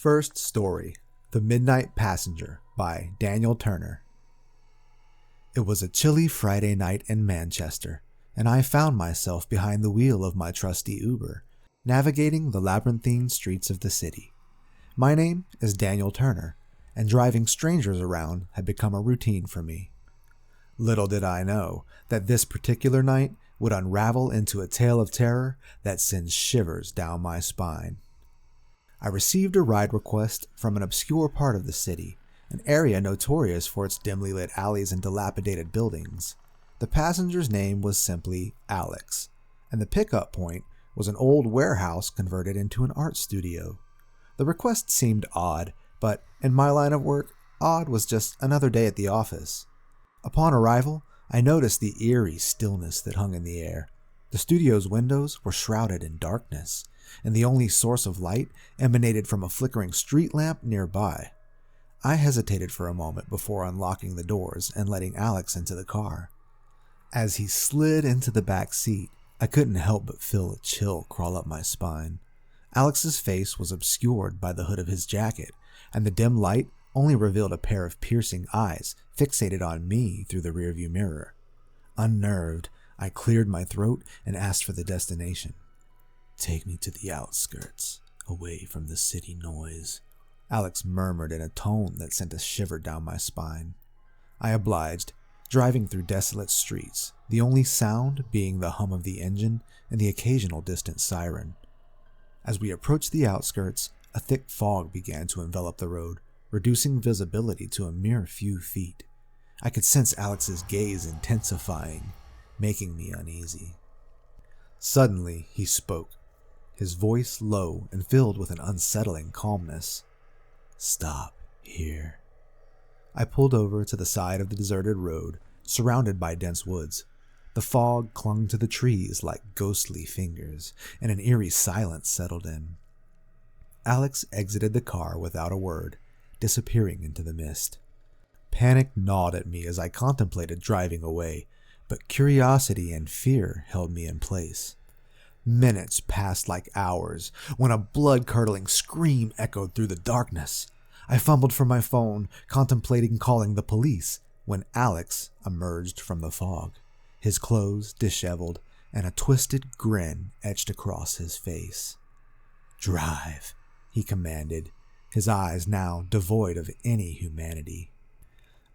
First story, The Midnight Passenger by Daniel Turner. It was a chilly Friday night in Manchester, and I found myself behind the wheel of my trusty Uber, navigating the labyrinthine streets of the city. My name is Daniel Turner, and driving strangers around had become a routine for me. Little did I know that this particular night would unravel into a tale of terror that sends shivers down my spine. I received a ride request from an obscure part of the city, an area notorious for its dimly lit alleys and dilapidated buildings. The passenger's name was simply Alex, and the pickup point was an old warehouse converted into an art studio. The request seemed odd, but in my line of work, odd was just another day at the office. Upon arrival, I noticed the eerie stillness that hung in the air. The studio's windows were shrouded in darkness, and the only source of light emanated from a flickering street lamp nearby. I hesitated for a moment before unlocking the doors and letting Alex into the car. As he slid into the back seat, I couldn't help but feel a chill crawl up my spine. Alex's face was obscured by the hood of his jacket, and the dim light only revealed a pair of piercing eyes fixated on me through the rearview mirror. Unnerved, I cleared my throat and asked for the destination. "Take me to the outskirts, away from the city noise," Alex murmured in a tone that sent a shiver down my spine. I obliged, driving through desolate streets, the only sound being the hum of the engine and the occasional distant siren. As we approached the outskirts, a thick fog began to envelop the road, reducing visibility to a mere few feet. I could sense Alex's gaze intensifying, making me uneasy. Suddenly, he spoke, his voice low and filled with an unsettling calmness. "Stop here." I pulled over to the side of the deserted road, surrounded by dense woods. The fog clung to the trees like ghostly fingers, and an eerie silence settled in. Alex exited the car without a word, disappearing into the mist. Panic gnawed at me as I contemplated driving away, but curiosity and fear held me in place. Minutes passed like hours when a blood-curdling scream echoed through the darkness. I fumbled for my phone, contemplating calling the police, when Alex emerged from the fog, his clothes disheveled and a twisted grin etched across his face. "Drive," he commanded, his eyes now devoid of any humanity.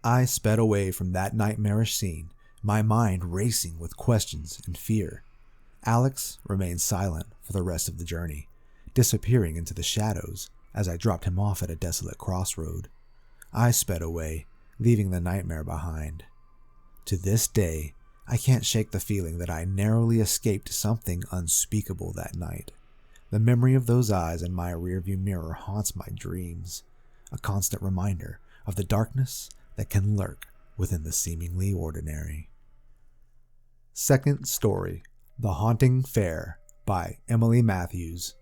I sped away from that nightmarish scene, my mind racing with questions and fear. Alex remained silent for the rest of the journey, disappearing into the shadows as I dropped him off at a desolate crossroad. I sped away, leaving the nightmare behind. To this day, I can't shake the feeling that I narrowly escaped something unspeakable that night. The memory of those eyes in my rearview mirror haunts my dreams, a constant reminder of the darkness that can lurk within the seemingly ordinary. Second story, The Haunting Fair by Emily Matthews.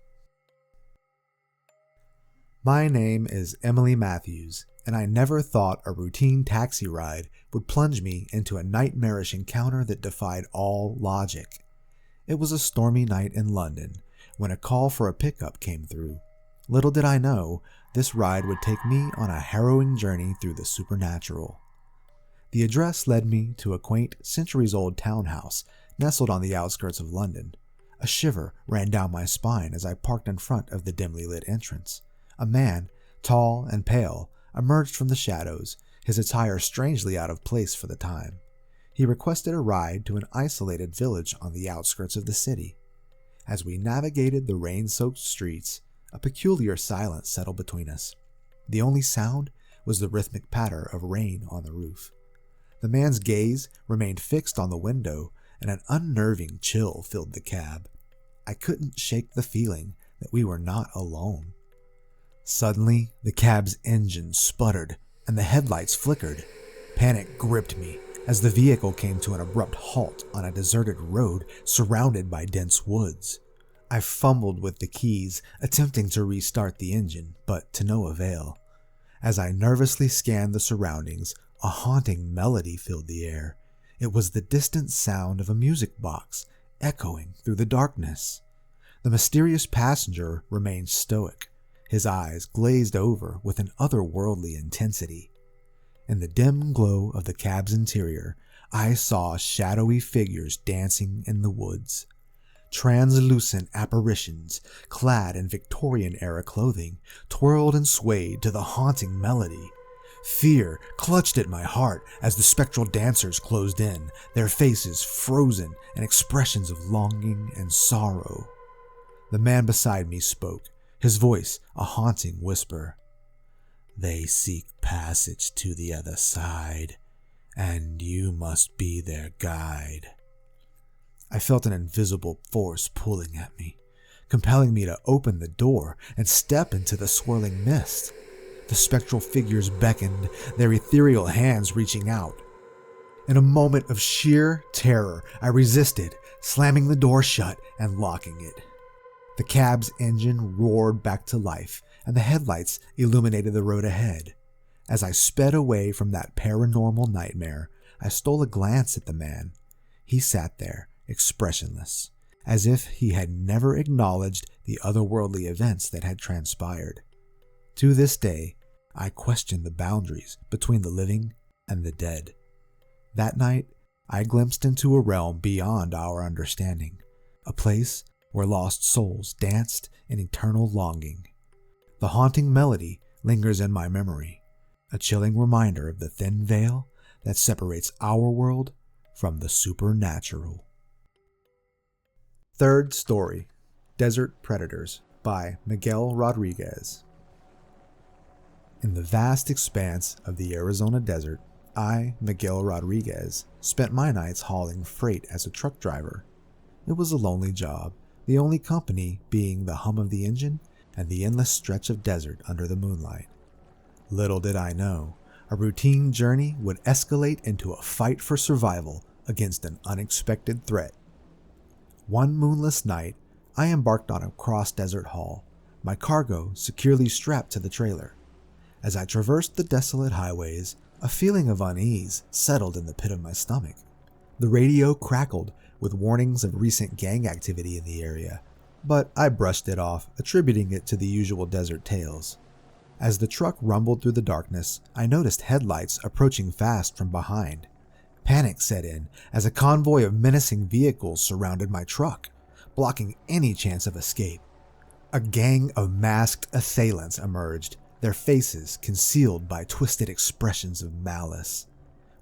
My name is Emily Matthews, and I never thought a routine taxi ride would plunge me into a nightmarish encounter that defied all logic. It was a stormy night in London when a call for a pickup came through. Little did I know, this ride would take me on a harrowing journey through the supernatural. The address led me to a quaint, centuries-old townhouse nestled on the outskirts of London. A shiver ran down my spine as I parked in front of the dimly lit entrance. A man, tall and pale, emerged from the shadows, his attire strangely out of place for the time. He requested a ride to an isolated village on the outskirts of the city. As we navigated the rain-soaked streets, a peculiar silence settled between us. The only sound was the rhythmic patter of rain on the roof. The man's gaze remained fixed on the window, and an unnerving chill filled the cab. I couldn't shake the feeling that we were not alone. Suddenly, the cab's engine sputtered, and the headlights flickered. Panic gripped me as the vehicle came to an abrupt halt on a deserted road surrounded by dense woods. I fumbled with the keys, attempting to restart the engine, but to no avail. As I nervously scanned the surroundings, a haunting melody filled the air. It was the distant sound of a music box, echoing through the darkness. The mysterious passenger remained stoic, his eyes glazed over with an otherworldly intensity. In the dim glow of the cab's interior, I saw shadowy figures dancing in the woods. Translucent apparitions, clad in Victorian-era clothing, twirled and swayed to the haunting melody. Fear clutched at my heart as the spectral dancers closed in, their faces frozen in expressions of longing and sorrow. The man beside me spoke, his voice a haunting whisper. "They seek passage to the other side, and you must be their guide." I felt an invisible force pulling at me, compelling me to open the door and step into the swirling mist. The spectral figures beckoned, their ethereal hands reaching out. In a moment of sheer terror, I resisted, slamming the door shut and locking it. The cab's engine roared back to life, and the headlights illuminated the road ahead. As I sped away from that paranormal nightmare, I stole a glance at the man. He sat there, expressionless, as if he had never acknowledged the otherworldly events that had transpired. To this day, I question the boundaries between the living and the dead. That night, I glimpsed into a realm beyond our understanding, a place where lost souls danced in eternal longing. The haunting melody lingers in my memory, a chilling reminder of the thin veil that separates our world from the supernatural. Third story, Desert Predators by Miguel Rodriguez. In the vast expanse of the Arizona desert, I, Miguel Rodriguez, spent my nights hauling freight as a truck driver. It was a lonely job, the only company being the hum of the engine and the endless stretch of desert under the moonlight. Little did I know, a routine journey would escalate into a fight for survival against an unexpected threat. One moonless night, I embarked on a cross-desert haul, my cargo securely strapped to the trailer. As I traversed the desolate highways, a feeling of unease settled in the pit of my stomach. The radio crackled with warnings of recent gang activity in the area, but I brushed it off, attributing it to the usual desert tales. As the truck rumbled through the darkness, I noticed headlights approaching fast from behind. Panic set in as a convoy of menacing vehicles surrounded my truck, blocking any chance of escape. A gang of masked assailants emerged, their faces concealed by twisted expressions of malice.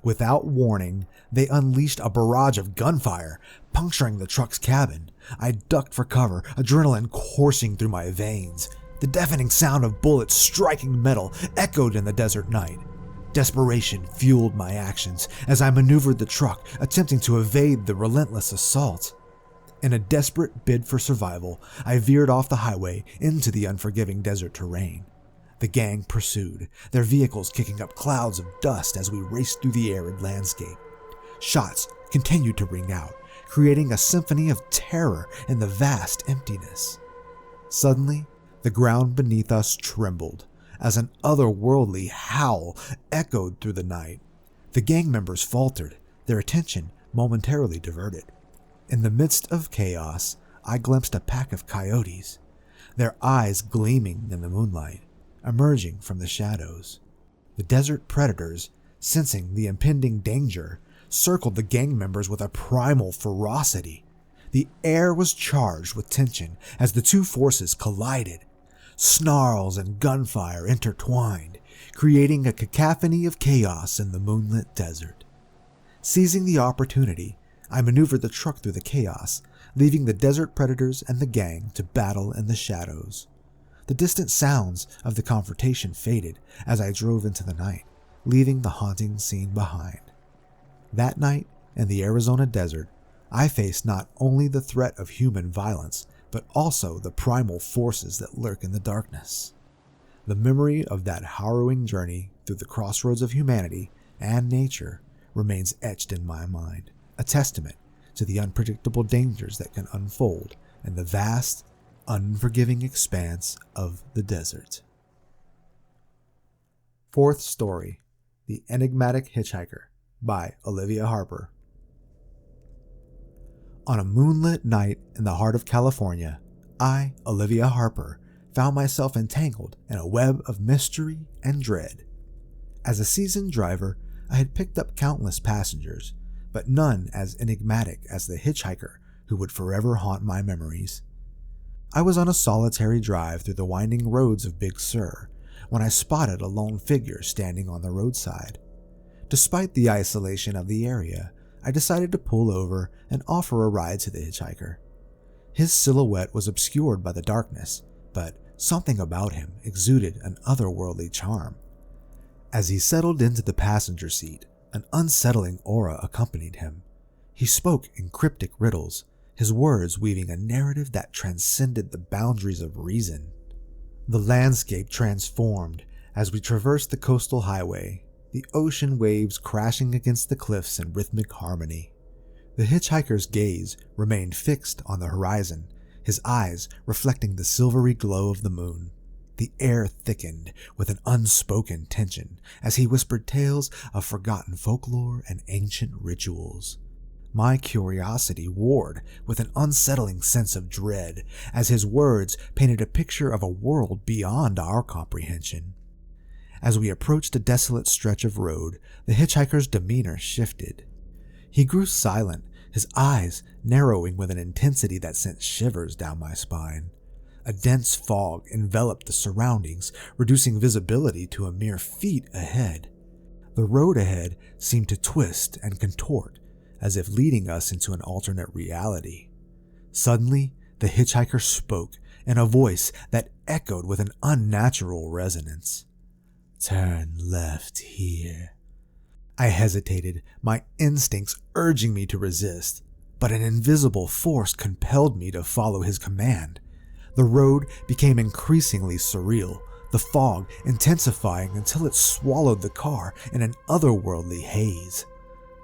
Without warning, they unleashed a barrage of gunfire, puncturing the truck's cabin. I ducked for cover, adrenaline coursing through my veins. The deafening sound of bullets striking metal echoed in the desert night. Desperation fueled my actions as I maneuvered the truck, attempting to evade the relentless assault. In a desperate bid for survival, I veered off the highway into the unforgiving desert terrain. The gang pursued, their vehicles kicking up clouds of dust as we raced through the arid landscape. Shots continued to ring out, creating a symphony of terror in the vast emptiness. Suddenly, the ground beneath us trembled as an otherworldly howl echoed through the night. The gang members faltered, their attention momentarily diverted. In the midst of chaos, I glimpsed a pack of coyotes, their eyes gleaming in the moonlight, emerging from the shadows. The desert predators, sensing the impending danger, circled the gang members with a primal ferocity. The air was charged with tension as the two forces collided. Snarls and gunfire intertwined, creating a cacophony of chaos in the moonlit desert. Seizing the opportunity, I maneuvered the truck through the chaos, leaving the desert predators and the gang to battle in the shadows. The distant sounds of the confrontation faded as I drove into the night, leaving the haunting scene behind. That night, in the Arizona desert, I faced not only the threat of human violence, but also the primal forces that lurk in the darkness. The memory of that harrowing journey through the crossroads of humanity and nature remains etched in my mind, a testament to the unpredictable dangers that can unfold in the vast, unforgiving expanse of the desert. Fourth story, The Enigmatic Hitchhiker by Olivia Harper. On a moonlit night in the heart of California, I, Olivia Harper, found myself entangled in a web of mystery and dread. As a seasoned driver, I had picked up countless passengers, but none as enigmatic as the hitchhiker who would forever haunt my memories. I was on a solitary drive through the winding roads of Big Sur when I spotted a lone figure standing on the roadside. Despite the isolation of the area, I decided to pull over and offer a ride to the hitchhiker. His silhouette was obscured by the darkness, but something about him exuded an otherworldly charm. As he settled into the passenger seat, an unsettling aura accompanied him. He spoke in cryptic riddles, his words weaving a narrative that transcended the boundaries of reason. The landscape transformed as we traversed the coastal highway, the ocean waves crashing against the cliffs in rhythmic harmony. The hitchhiker's gaze remained fixed on the horizon, his eyes reflecting the silvery glow of the moon. The air thickened with an unspoken tension as he whispered tales of forgotten folklore and ancient rituals. My curiosity warred with an unsettling sense of dread as his words painted a picture of a world beyond our comprehension. As we approached a desolate stretch of road, the hitchhiker's demeanor shifted. He grew silent, his eyes narrowing with an intensity that sent shivers down my spine. A dense fog enveloped the surroundings, reducing visibility to a mere feet ahead. The road ahead seemed to twist and contort, as if leading us into an alternate reality. Suddenly, the hitchhiker spoke in a voice that echoed with an unnatural resonance. "Turn left here." I hesitated, my instincts urging me to resist, but an invisible force compelled me to follow his command. The road became increasingly surreal, the fog intensifying until it swallowed the car in an otherworldly haze.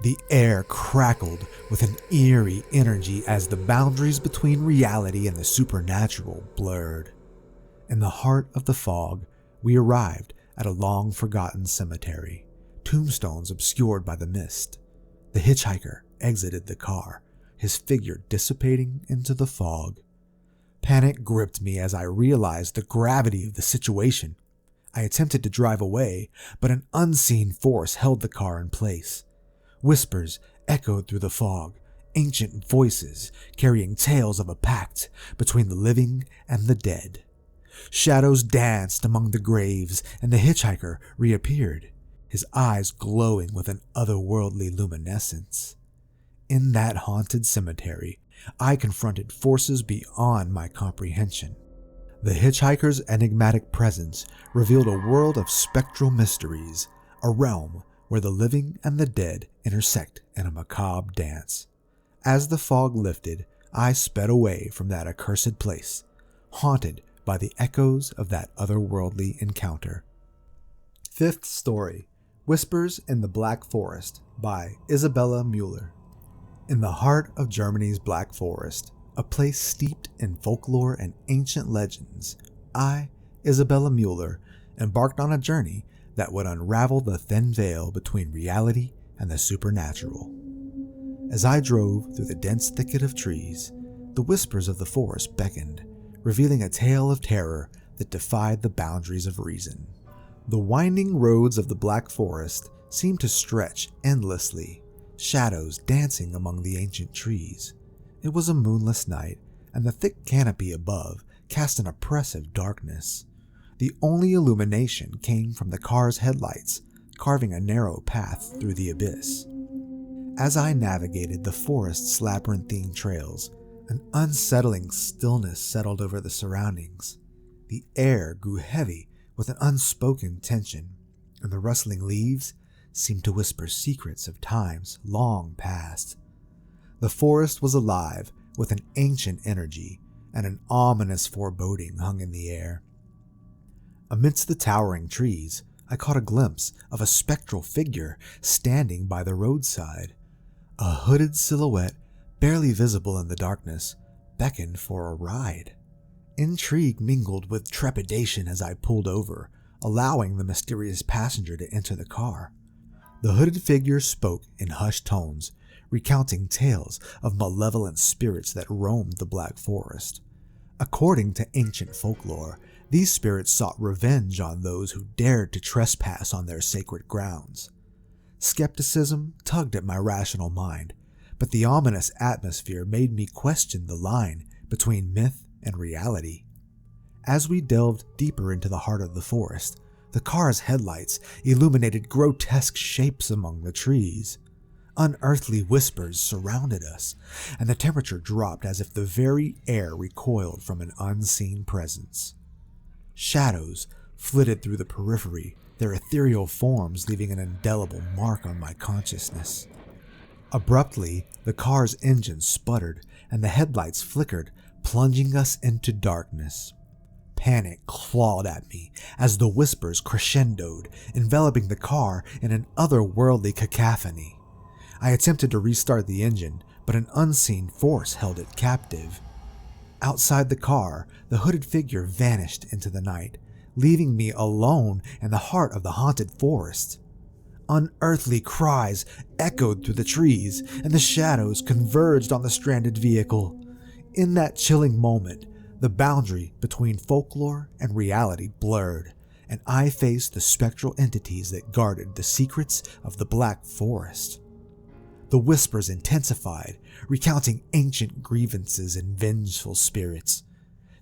The air crackled with an eerie energy as the boundaries between reality and the supernatural blurred. In the heart of the fog, we arrived at a long-forgotten cemetery, tombstones obscured by the mist. The hitchhiker exited the car, his figure dissipating into the fog. Panic gripped me as I realized the gravity of the situation. I attempted to drive away, but an unseen force held the car in place. Whispers echoed through the fog, ancient voices carrying tales of a pact between the living and the dead. Shadows danced among the graves, and the hitchhiker reappeared, his eyes glowing with an otherworldly luminescence. In that haunted cemetery, I confronted forces beyond my comprehension. The hitchhiker's enigmatic presence revealed a world of spectral mysteries, a realm where the living and the dead intersect in a macabre dance. As the fog lifted, I sped away from that accursed place, haunted by the echoes of that otherworldly encounter. Fifth story, Whispers in the Black Forest by Isabella Mueller. In the heart of Germany's Black Forest, a place steeped in folklore and ancient legends, I, Isabella Mueller, embarked on a journey that would unravel the thin veil between reality and the supernatural. As I drove through the dense thicket of trees, the whispers of the forest beckoned, revealing a tale of terror that defied the boundaries of reason. The winding roads of the Black Forest seemed to stretch endlessly, shadows dancing among the ancient trees. It was a moonless night, and the thick canopy above cast an oppressive darkness. The only illumination came from the car's headlights, carving a narrow path through the abyss. As I navigated the forest's labyrinthine trails, an unsettling stillness settled over the surroundings. The air grew heavy with an unspoken tension, and the rustling leaves seemed to whisper secrets of times long past. The forest was alive with an ancient energy, and an ominous foreboding hung in the air. Amidst the towering trees, I caught a glimpse of a spectral figure standing by the roadside. A hooded silhouette, barely visible in the darkness, beckoned for a ride. Intrigue mingled with trepidation as I pulled over, allowing the mysterious passenger to enter the car. The hooded figure spoke in hushed tones, recounting tales of malevolent spirits that roamed the Black Forest. According to ancient folklore, These spirits sought revenge on those who dared to trespass on their sacred grounds. Skepticism tugged at my rational mind, but the ominous atmosphere made me question the line between myth and reality. As we delved deeper into the heart of the forest, the car's headlights illuminated grotesque shapes among the trees. Unearthly whispers surrounded us, and the temperature dropped as if the very air recoiled from an unseen presence. Shadows flitted through the periphery, their ethereal forms leaving an indelible mark on my consciousness. Abruptly, the car's engine sputtered, and the headlights flickered, plunging us into darkness. Panic clawed at me as the whispers crescendoed, enveloping the car in an otherworldly cacophony. I attempted to restart the engine, but an unseen force held it captive. Outside the car, the hooded figure vanished into the night, leaving me alone in the heart of the haunted forest. Unearthly cries echoed through the trees, and the shadows converged on the stranded vehicle. In that chilling moment, the boundary between folklore and reality blurred, and I faced the spectral entities that guarded the secrets of the Black Forest. The whispers intensified, recounting ancient grievances and vengeful spirits.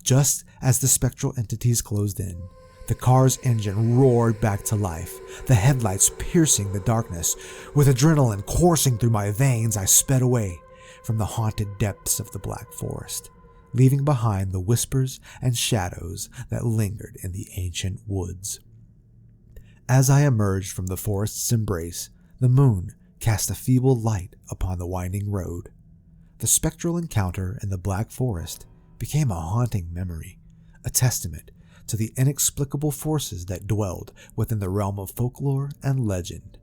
Just as the spectral entities closed in, the car's engine roared back to life, the headlights piercing the darkness. With adrenaline coursing through my veins, I sped away from the haunted depths of the Black Forest, leaving behind the whispers and shadows that lingered in the ancient woods. As I emerged from the forest's embrace, the moon cast a feeble light upon the winding road. The spectral encounter in the Black Forest became a haunting memory, a testament to the inexplicable forces that dwelled within the realm of folklore and legend.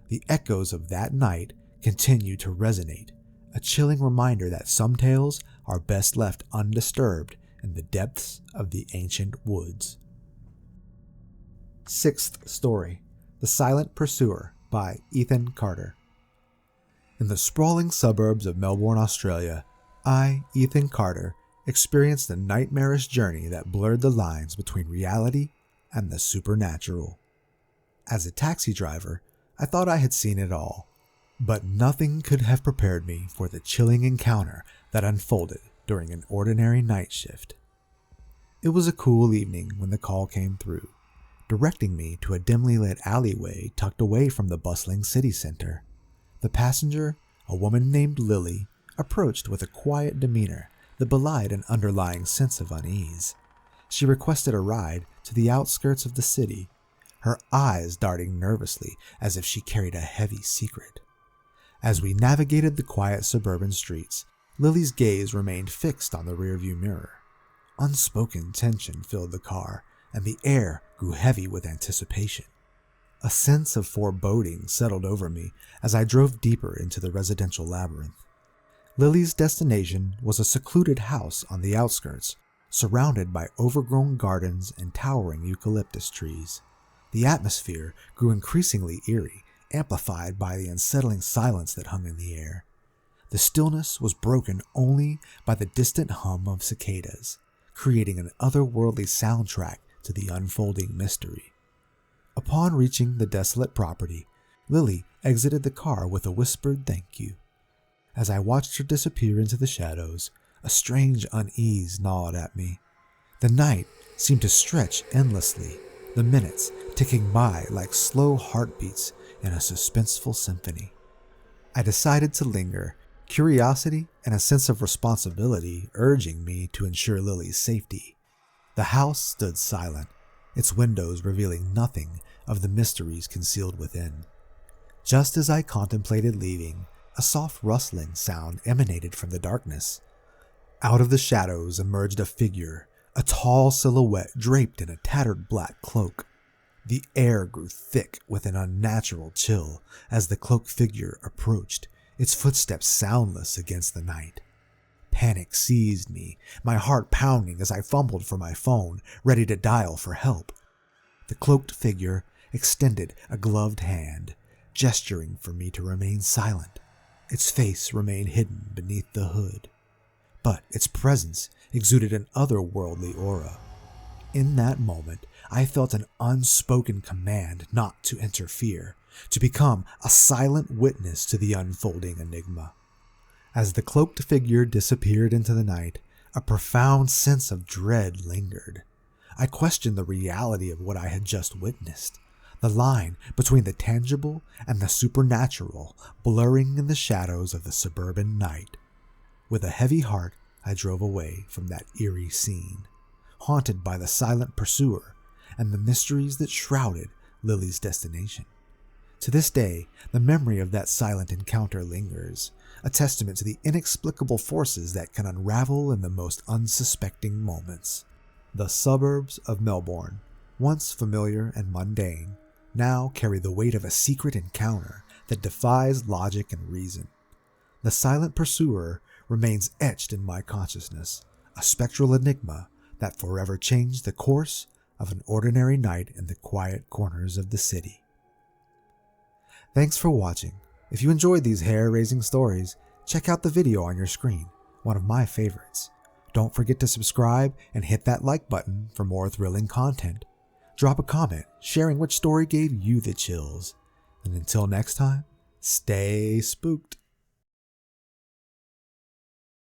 The echoes of that night continue to resonate, a chilling reminder that some tales are best left undisturbed in the depths of the ancient woods. Sixth story, The Silent Pursuer by Ethan Carter. In the sprawling suburbs of Melbourne, Australia, I, Ethan Carter, experienced a nightmarish journey that blurred the lines between reality and the supernatural. As a taxi driver, I thought I had seen it all, but nothing could have prepared me for the chilling encounter that unfolded during an ordinary night shift. It was a cool evening when the call came through, directing me to a dimly lit alleyway tucked away from the bustling city center. The passenger, a woman named Lily, approached with a quiet demeanor that belied an underlying sense of unease. She requested a ride to the outskirts of the city, her eyes darting nervously as if she carried a heavy secret. As we navigated the quiet suburban streets, Lily's gaze remained fixed on the rearview mirror. Unspoken tension filled the car, and the air grew heavy with anticipation. A sense of foreboding settled over me as I drove deeper into the residential labyrinth. Lily's destination was a secluded house on the outskirts, surrounded by overgrown gardens and towering eucalyptus trees. The atmosphere grew increasingly eerie, amplified by the unsettling silence that hung in the air. The stillness was broken only by the distant hum of cicadas, creating an otherworldly soundtrack to the unfolding mystery. Upon reaching the desolate property, Lily exited the car with a whispered thank you. As I watched her disappear into the shadows, a strange unease gnawed at me. The night seemed to stretch endlessly, the minutes ticking by like slow heartbeats in a suspenseful symphony. I decided to linger, curiosity and a sense of responsibility urging me to ensure Lily's safety. The house stood silent, its windows revealing nothing of the mysteries concealed within. Just as I contemplated leaving, a soft rustling sound emanated from the darkness. Out of the shadows emerged a figure, a tall silhouette draped in a tattered black cloak. The air grew thick with an unnatural chill as the cloaked figure approached, its footsteps soundless against the night. Panic seized me, my heart pounding as I fumbled for my phone, ready to dial for help. The cloaked figure extended a gloved hand, gesturing for me to remain silent. Its face remained hidden beneath the hood, but its presence exuded an otherworldly aura. In that moment, I felt an unspoken command not to interfere, to become a silent witness to the unfolding enigma. As the cloaked figure disappeared into the night, a profound sense of dread lingered. I questioned the reality of what I had just witnessed, the line between the tangible and the supernatural blurring in the shadows of the suburban night. With a heavy heart, I drove away from that eerie scene, haunted by the silent pursuer and the mysteries that shrouded Lily's destination. To this day, the memory of that silent encounter lingers, a testament to the inexplicable forces that can unravel in the most unsuspecting moments. The suburbs of Melbourne, once familiar and mundane, now carry the weight of a secret encounter that defies logic and reason. The silent pursuer remains etched in my consciousness, a spectral enigma that forever changed the course of an ordinary night in the quiet corners of the city. Thanks for watching. If you enjoyed these hair-raising stories, check out the video on your screen, one of my favorites. Don't forget to subscribe and hit that like button for more thrilling content. Drop a comment sharing which story gave you the chills. And until next time, stay spooked.